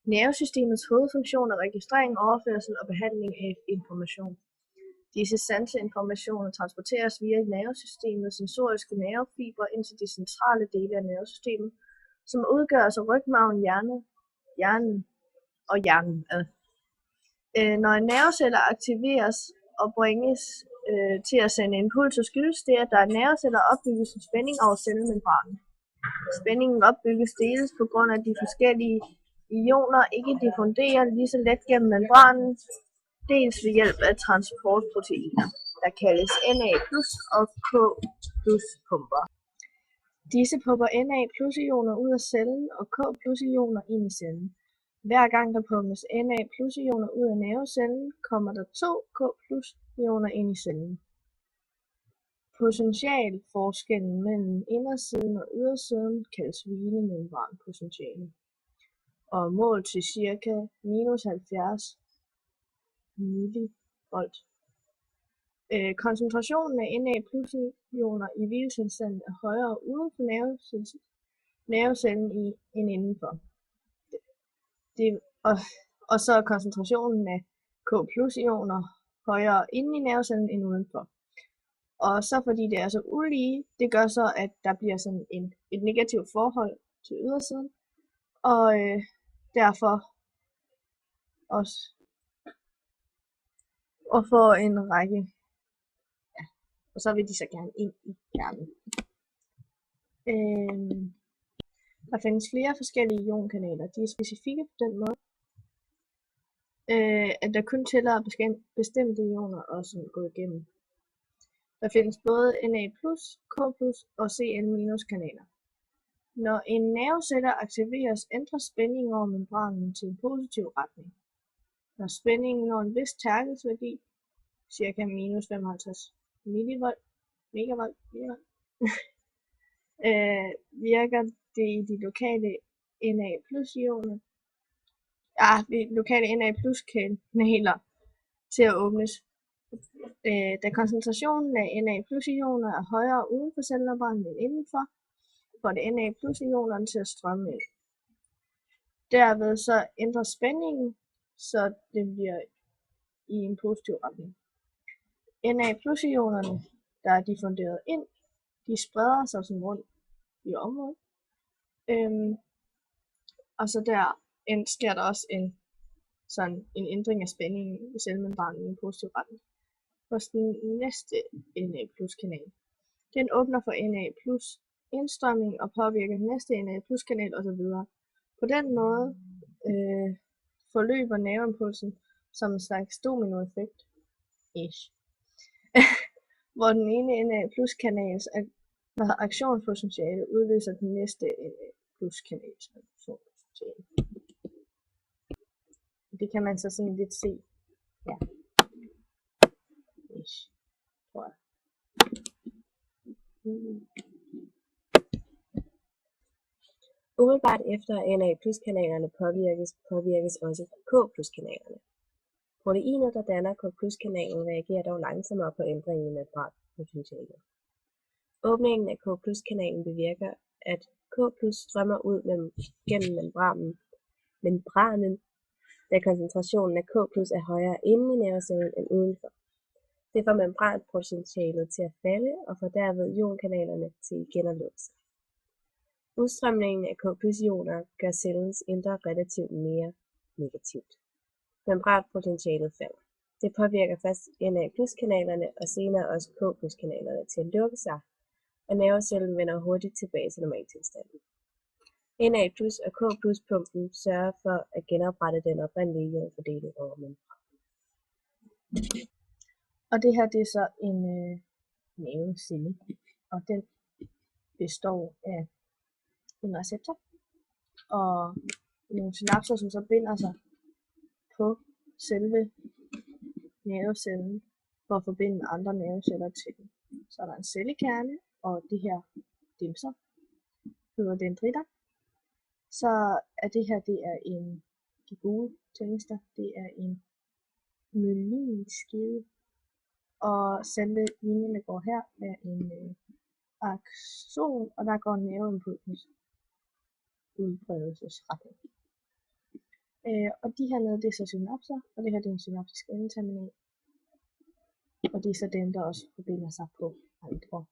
Nervesystemets hovedfunktion er registrering, overførsel og behandling af information. Disse sanseinformationer transporteres via nervesystemets sensoriske nervefibre ind til de centrale dele af nervesystemet, som udgøres af rygmarven, hjernen. Når en nerveceller aktiveres og bringes til at sende impulser, skyldes det, at der i nerveceller opbygges en spænding over cellemembranen. Spændingen opbygges dels på grund af, at de forskellige ioner ikke diffunderer lige så let gennem membranen, dels ved hjælp af transportproteiner, der kaldes Na+ og K+ pumper. Disse pumper Na+-ioner ud af cellen og K+-ioner ind i cellen. Hver gang der pumpes Na+-ioner ud af nervecellen, kommer der 2 K+-ioner ind i cellen. Potentialforskellen mellem indersiden og ydersiden kaldes hvilemembranpotentiale og er målt til ca. -70 millivolt. Koncentrationen af Na+-ioner i hviletilstanden er højere uden for nervecellen end indenfor. Og så er koncentrationen af K+-ioner højere inde i nervecellen end udenfor. Og så fordi det er så ulige, det gør så, at der bliver sådan et negativt forhold til ydersiden, og derfor også og får en række, og så vil de så gerne ind i hjernen. Der findes flere forskellige ionkanaler. De er specifikke på den måde, at der kun tillader bestemte ioner også at gå igennem. Der findes både Na+, K+ og Cl- kanaler. Når en nervecelle aktiveres, ændres spændingen over membranen til en positiv retning. Når spændingen når en vis tærkelsesværdi, ca. -55 megavolt, virker det i de lokale Na+-kanaler til at åbnes. Da koncentrationen af Na+-ioner er højere uden for cellemembranen end indenfor, får det Na+-ionerne til at strømme ind. Derved så ændres spændingen, så det bliver i en positiv retning. Na+-ionerne, der er diffunderet ind, de spreder sig sådan rundt i området. Og så der sker der også en ændring af spændingen i cellemembranen i en positiv retning. Hos den næste Na+-kanal. Den åbner for Na+ indstrømning og påvirker den næste Na+-kanal osv. På den måde forløber nerveimpulsen som en slags dominoeffekt, hvor den ene Na+-kanals aktionspotentiale udløser den næste Na+-kanals aktionspotentiale. Det kan man så sådan lidt se her. Tror jeg. Umiddelbart efter Na+-kanalerne påvirkes også K+-kanalerne. Proteinet, der danner K+-kanalen, reagerer dog langsommere på ændringen i membranpotentialet. Åbningen af K+-kanalen bevirker, at K+ strømmer ud gennem membranen, da koncentrationen af K+ er højere inde i nervecellen end udenfor. Det får membranpotentialet til at falde og får derved ionkanalerne til igen at lukke sig. Udstrømningen af K+-ioner gør cellens indre relativt mere negativt. Membranpotentialet falder. Det påvirker først Na+-kanalerne og senere også K+-kanalerne til at lukke sig, og nervecellen vender hurtigt tilbage til normaltilstanden. Na+ og K+-pumpen sørger for at genoprette den oprindelige ionfordeling over membranen. Og det her, det er så en nervecelle, og den består af en receptor og nogle synapser, som så binder sig på selve nervecellen for at forbinde andre nerveceller til den. Så er der en cellekerne, og de her dimser hedder dendritter. Så er det her, det er de gule tændister, det er en myelinskede, og selve linjen, der går her, er en akson, og der går nerveimpulsens udbredelsesretning. Og de her nede, det er så synapser, og det her det er en synaptisk endeterminal. Og det er så dem, der også forbinder sig på andre